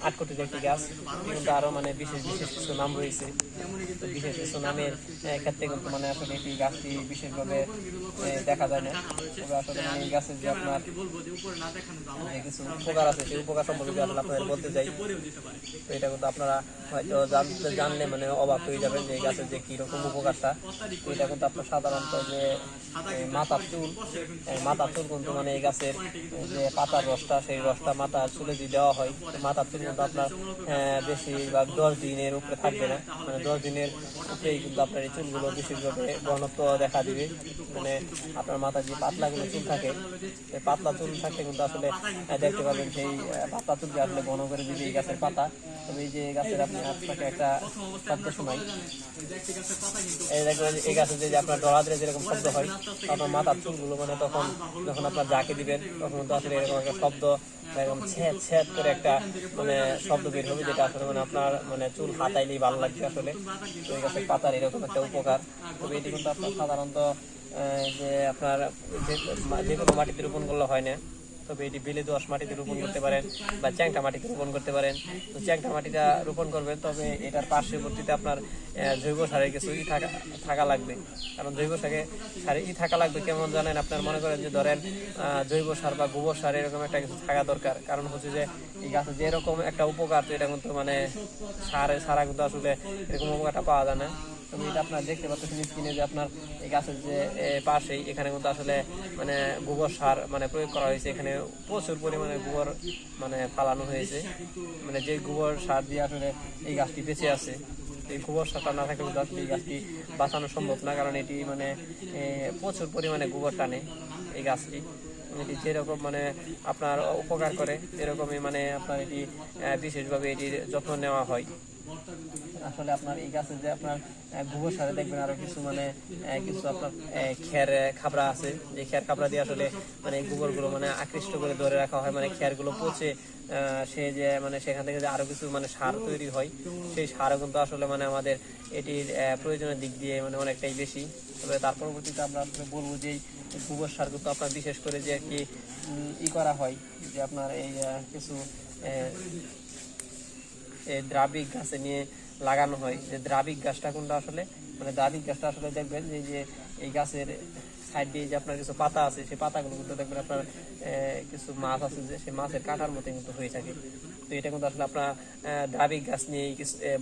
আটকটির একটি গাছ, কিন্তু আরো মানে বিশেষ বিশেষ কিছু নাম রয়েছে। বিশেষ কিছু নামের ক্ষেত্রে কিন্তু মানে আসলে এই গাছটি বিশেষভাবে দেখা যায় না। তবে আসলে এই গাছের যে আপনার যে কিছু উপকার আছে সেই উপকার সম্পর্কে আসলে আপনাদের বলতে চাই। তো এটা কিন্তু আপনারা হয়তো জানলে মানে অবাক হয়ে যাবেন যে এই গাছের যে কিরকম উপকারটা। তো এটা কিন্তু আপনার সাধারণত যে মাথার চুল কিন্তু মানে এই গাছের যে পাতার রসটা, সেই রসটা মাথার চুলে দিয়ে দেওয়া হয়। মাথার চুল কিন্তু আপনার বেশিরভাগ 10 দিনের উপরে থাকবে না, মানে 10 দিনের উপরেই কিন্তু আপনার এই চুলগুলো বিশেষভাবে ঘনত্ব দেখা দিবে। মানে আপনার মাথায় যে পাতলাগুলো চুল থাকে, সেই পাতলা চুল থাকলে কিন্তু আসলে দেখতে পাবেন সেই পাতলা চুলকে আসলে ঘন করে দিবে এই গাছের পাতা। তবে এই যে গাছের আপনি আপনাকে একটা শব্দ শোনাই, এই দেখবেন এই গাছের যে আপনার ডলা দিলে যেরকম শব্দ হয়, আপনার মাথার চুলগুলো মানে তখন যখন আপনার যাকে দিবেন তখন কিন্তু আসলে এরকম একটা শব্দ এরকম ছ্যাঁত ছ্যাঁত করে একটা মানে শব্দ বের হবে, যেটা আসলে মানে আপনার মানে চুল হাতাইলেই ভালো লাগবে আসলে। তো এই গাছের পাতার এরকম একটা উপকার। তবে এটি কিন্তু আপনার সাধারণত যে আপনার যে কোনো মাটিতে রোপণ করলে হয় না। তবে এটি বেলে দোআঁশ মাটিতে রোপণ করতে পারেন বা চ্যাংটা মাটিতে রোপণ করতে পারেন। তো চ্যাংটা মাটিটা রোপণ করবেন, তবে এটার পার্শ্ববর্তীতে আপনার জৈব সারের কিছু থাকা লাগবে। কারণ জৈব সারে থাকা লাগবে কেমন জানেন, আপনার মনে করেন যে ধরেন জৈব সার বা গোবর সার এরকম একটা কিছু থাকা দরকার। কারণ হচ্ছে যে এই গাছের যেরকম একটা উপকার, তো এটা কিন্তু মানে সারা কিন্তু আসলে এরকম উপকারটা পাওয়া যায় না। তবে এটা আপনার দেখতে পাচ্ছেন স্ক্রিনে যে আপনার এই গাছের যে পাশেই এখানে কিন্তু আসলে মানে গোবর সার মানে প্রয়োগ করা হয়েছে। এখানে প্রচুর পরিমাণে গোবর মানে ফালানো হয়েছে, মানে যে গোবর সার দিয়ে আসলে এই গাছটি বেঁচে আছে। এই গোবর সারটা না থাকলে কিন্তু আসলে এই গাছটি বাঁচানো সম্ভব না, কারণ এটি মানে প্রচুর পরিমাণে গোবর টানে এই গাছটি। এটি যেরকম মানে আপনার উপকার করে এরকমই মানে আপনার এটি বিশেষভাবে এটির যত্ন নেওয়া হয়। আসলে আপনার এই গাছে যে আপনার গোবর সারে দেখবেন আরো কিছু মানে কিছু আপনার খের খাবড়া আছে, যে খের খাবড়া দিয়ে আসলে মানে গোবরগুলো মানে আকৃষ্ট করে ধরে রাখা হয়, মানে খেরগুলো পচে সে যে মানে সেখান থেকে যে আরো কিছু মানে সার তৈরি হয়, সেই সারও কিন্তু আসলে মানে আমাদের এটির প্রয়োজনের দিক দিয়ে মানে অনেকটাই বেশি। তবে তার পরবর্তীতে আমরা আসলে বলবো যে গোবর সার কিন্তু আপনার বিশেষ করে যে কি করা হয়, যে আপনার এই কিছু দ্রাবিক গাছে নিয়ে লাগানো হয়। যে দ্রাবিক গাছটা কিন্তু আসলে মানে দ্রাবিক গাছটা আসলে দেখবেন যে এই গাছের সাইড দিয়ে যে আপনার কিছু পাতা আছে, সেই পাতাগুলো কিন্তু দেখবেন আপনার কিছু মাছ আছে যে সেই মাছের কাঁটার মতো কিন্তু হয়ে থাকে। তো এটা কিন্তু আসলে আপনার দ্রাবিক গাছ নিয়ে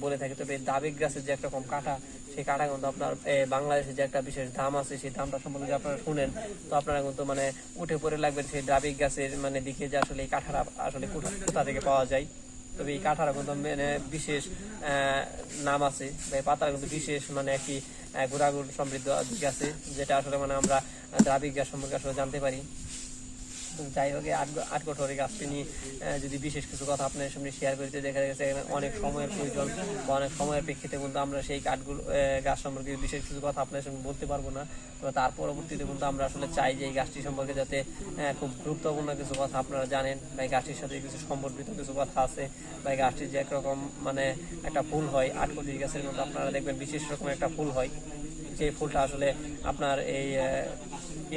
বলে থাকে। তবে দ্রাবিক গাছের যে একটা রকম কাঁটা, সেই কাঁটা কিন্তু আপনার বাংলাদেশের যে একটা বিশেষ দাম আছে, সেই দামটা সম্পর্কে আপনারা শুনেন, তো আপনারা কিন্তু মানে উঠে পড়ে লাগবেন সেই দ্রাবিক গাছের মানে দিকে যে আসলে এই কাঁঠাটা আসলে কোথা থেকে পাওয়া যায়। তবে এই কাঁঠারা কিন্তু মানে বিশেষ নাম আছে, পাতার কিন্তু বিশেষ মানে একটি গুণাগুণ সমৃদ্ধ দিক আছে, যেটা আসলে মানে আমরা দ্রাবিক গাছ সম্পর্কে আসলে জানতে পারি। যাই হোক, আটকঠোর গাছটি নিয়ে যদি বিশেষ কিছু কথা আপনার সামনে শেয়ার করতে দেখা গেছে অনেক সময়ের প্রয়োজন বা অনেক সময়ের প্রেক্ষিতে কিন্তু আমরা সেই গাছ সম্পর্কে বিশেষ কিছু কথা আপনার সামনে বলতে পারবো না। তো তার পরবর্তীতে কিন্তু আমরা আসলে চাই যে এই গাছটি সম্পর্কে যাতে খুব গুরুত্বপূর্ণ কিছু কথা আপনারা জানেন, বা এই গাছটির সাথে কিছু সম্পর্কিত কিছু কথা আছে, বা এই গাছটির যে একরকম মানে একটা ফুল হয়, আটকঠি গাছের মধ্যে আপনারা দেখবেন বিশেষ রকমের একটা ফুল হয়, যে ফুলটা আসলে আপনার এই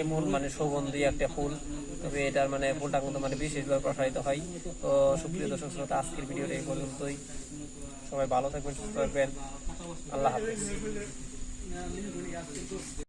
এমন মানে সুগন্ধি একটা ফুল। তবে এটার মানে ফুলটা কিন্তু মানে বিশেষভাবে প্রসারিত হয়। তো সুপ্রিয় দর্শক শ্রোতা, আজকের ভিডিওটা এই পর্যন্তই। সবাই ভালো থাকবেন, সুস্থ থাকবেন। আল্লাহ হাফেজ।